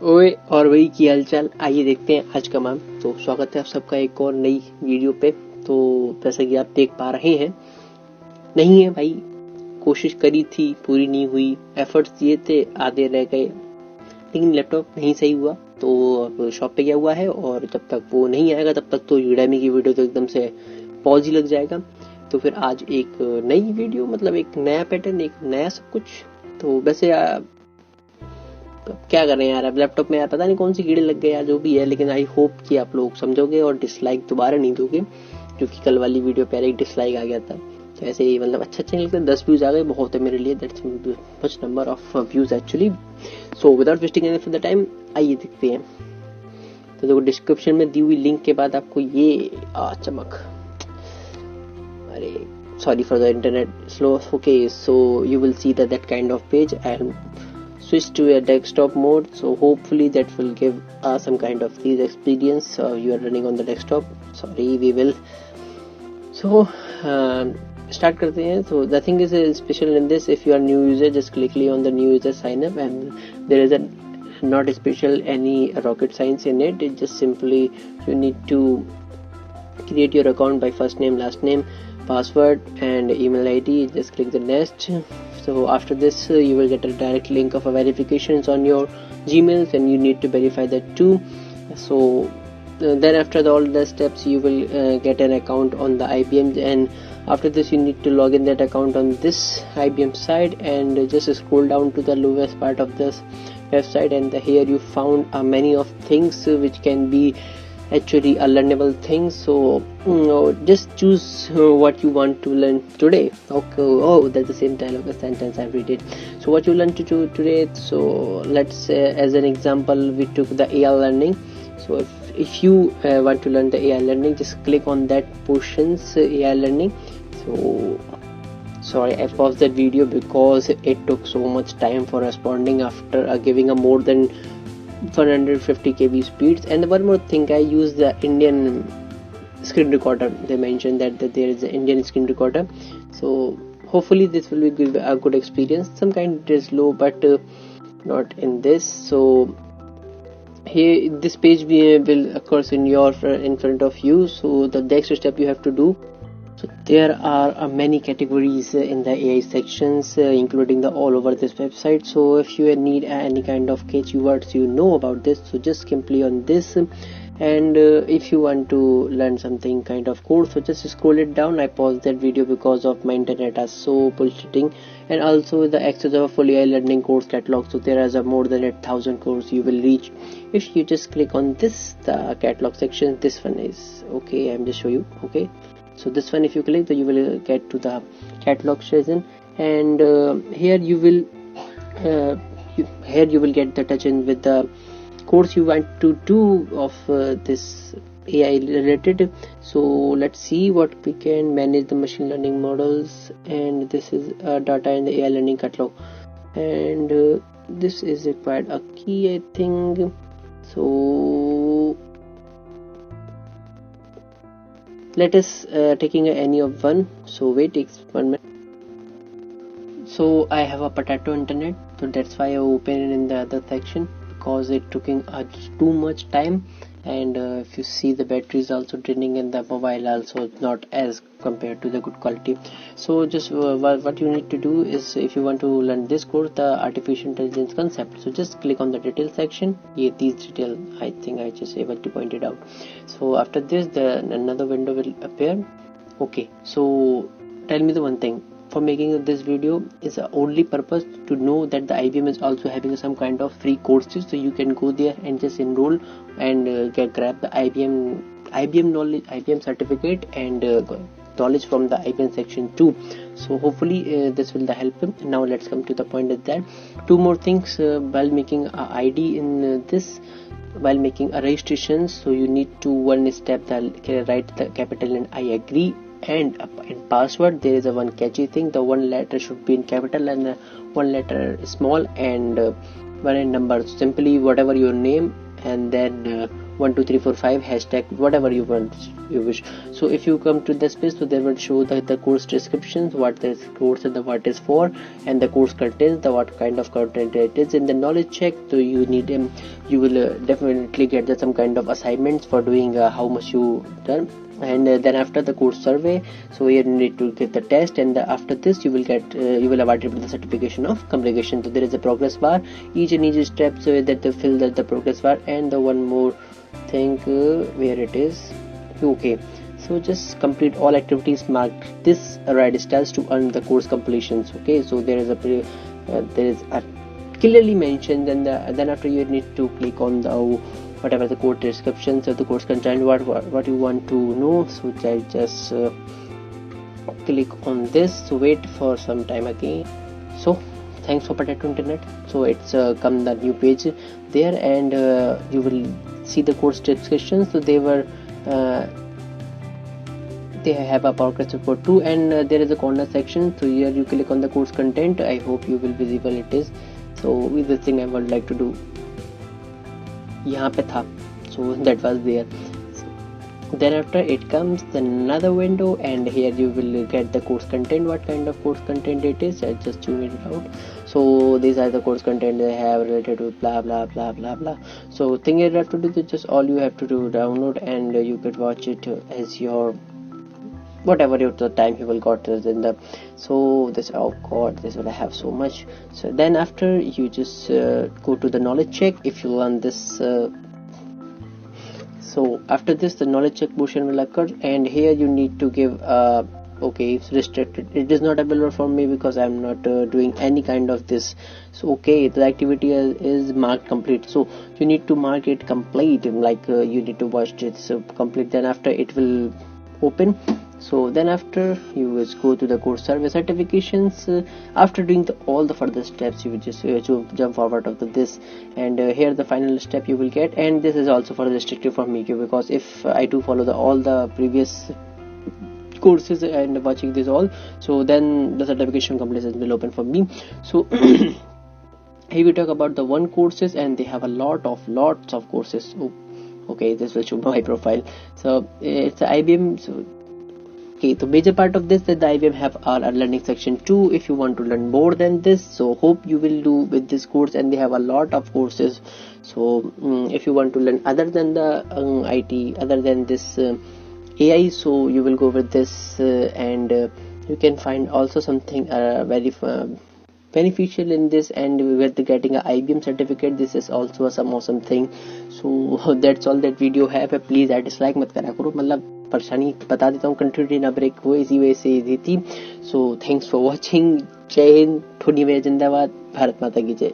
ओए और वही की हालचाल, आइए देखते हैं आज का मैम। तो स्वागत है आप सबका एक और नई वीडियो पे। तो जैसा कि आप देख पा रहे हैं, नहीं है भाई, कोशिश करी थी, पूरी नहीं हुई, एफर्ट्स दिए थे, आधे रह गए, लेकिन लैपटॉप नहीं सही हुआ। तो अब शॉप पे गया हुआ है और जब तक वो नहीं आएगा तब तक तो यूडेमी की वीडियो तो एकदम से पॉज ही लग जाएगा। तो फिर आज एक नई वीडियो, मतलब एक नया पैटर्न, एक नया सब कुछ। तो वैसे क्या करें यार, अब लैपटॉप में यार पता नहीं कौन सी कीड़े लग गए या जो भी है, लेकिन आई होप कि आप लोग समझोगे और डिसलाइक दोबारा नहीं दोगे, क्योंकि कल वाली वीडियो पे एक डिसलाइक आ गया था। तो ऐसे ही मतलब अच्छा नहीं लगता, 10 व्यूज आ गए बहुत है मेरे लिए, that's much number of views actually. So without wasting any for the time, आइए देखते हैं। तो देखो, डिस्क्रिप्शन में दी हुई लिंक के बाद आपको ये चमक, अरे sorry for the internet slow. Okay, so you will see that kind of page and switch to a desktop mode. So hopefully that will give some kind of these experience. You are running on the desktop. Sorry, we will. So start करते हैं. So the thing is special in this, if you are new user, just click on the new user sign up, and there is a not special any rocket science in it. It just simply you need to create your account by first name, last name, password and email ID. Just click the next. So after this you will get a direct link of a verifications on your Gmails, and you need to verify that too. So then after all the steps you will get an account on the IBM, and after this you need to log in that account on this IBM site, and just scroll down to the lowest part of this website, and here you found many of things which can be actually a learnable thing. So just choose what you want to learn today. Okay, oh, that's the same dialogue sentence I read it. So what you learn to do today, so let's say as an example we took the AI learning. So if you want to learn the AI learning, just click on that portions AI learning. So sorry, I paused that video because it took so much time for responding after giving a more than 150 kb speeds. And one more thing, I use the Indian screen recorder. They mentioned that there is an Indian screen recorder, so hopefully this will give a good experience. Some kind it is low, but not in this. So here this page will of course in front of you. So the next step you have to do, so there are many categories in the AI sections, including the all over this website. So if you need any kind of catchy words, you know about this, so just simply on this. And if you want to learn something kind of course, so just scroll it down. I paused that video because of my internet are so bullshitting. And also the access of a full AI learning course catalog. So there is a more than 8,000 course you will reach if you just click on this, the catalog section. This one is okay, I'm just show you. Okay, so this one if you click, you will get to the catalog section, and here you will get the touch in with the course you want to do of this AI related. So let's see what we can manage the machine learning models, and this is data in the AI learning catalog, and this is required a key, I think. So let us taking any of one. So wait, takes 1 minute. So I have a potato internet, so that's why I open it in the other section, because it took too much time. And if you see, the battery is also draining, and the mobile also not as compared to the good quality. So just what you need to do is, if you want to learn this course, the artificial intelligence concept, so just click on the detail section. These detail I think I just able to point it out. So after this, another window will appear. Okay, so tell me the one thing, for making this video is the only purpose to know that the IBM is also having some kind of free courses, so you can go there and just enroll and grab the IBM knowledge, IBM certificate, and knowledge from the IBM section too. So hopefully this will help him. Now let's come to the point of that. Two more things while making a ID in this, while making a registration. So you need to one step that write the capital and I agree, and in password there is a one catchy thing, the one letter should be in capital and one letter small, and one in number. Simply whatever your name and then 1 2 3 4 5 hashtag whatever you wish. So if you come to this page, so they will show the course descriptions, what this course and the what is for, and the course contains, the what kind of content it is. In the knowledge check, so you need you will definitely get some kind of assignments for doing how much you done. And then after the course survey, so you need to get the test, and after this you will get you will awarded with the certification of completion. So there is a progress bar, each and each step, so that they fill the progress bar. And the one more thing, where it is, okay, so just complete all activities marked this red stars to earn the course completions. Okay, so there is a clearly mentioned, and then after you need to click on the whatever the course descriptions or the course content, what you want to know. So I just click on this. So wait for some time again. So thanks for Potato Internet. So it's come the new page there, and you will see the course descriptions. So they have a progress report too, and there is a corner section. So here you click on the course content. I hope you will visible it is. So with this thing I would like to do यहाँ पे था, so that was there. Then after it comes another window, and here you will get the course content, what kind of course content it is. I just zoom it out. So these are the course content they have related to blah blah blah blah blah. So thing you have to do is just all you have to do download, and you could watch it as your whatever your time you will got in the. So this, oh god, this will have so much. So then after you just go to the knowledge check if you learn this. So after this the knowledge check portion will occur, and here you need to give okay, it's restricted, it is not available for me because I'm not doing any kind of this. So okay, the activity is marked complete, so you need to mark it complete, like you need to watch it so complete. Then after it will open. So then after you will go to the course survey certifications. After doing all the further steps, you will just jump forward of this, and here the final step you will get. And this is also for restrictive for me, because if I do follow all the previous courses and watching this all, so then the certification completion will open for me. So here we talk about the one courses, and they have a lots of courses. Okay, this will show my profile. So it's IBM. So okay, the major part of this that the IBM have our learning section too, if you want to learn more than this. So hope you will do with this course, and they have a lot of courses. So if you want to learn other than the IT, other than this AI, so you will go with this, and you can find also something very beneficial in this, and with getting a IBM certificate, this is also some awesome thing. So that's all that video है. Please dislike मत करा करो, मतलब परेशानी बता देता हूँ, continuity ना ब्रेक हो, इसी वजह से दी थी. So thanks for watching. जय हिंद, ठोडी में जिंदाबाद, भारत माता की जय.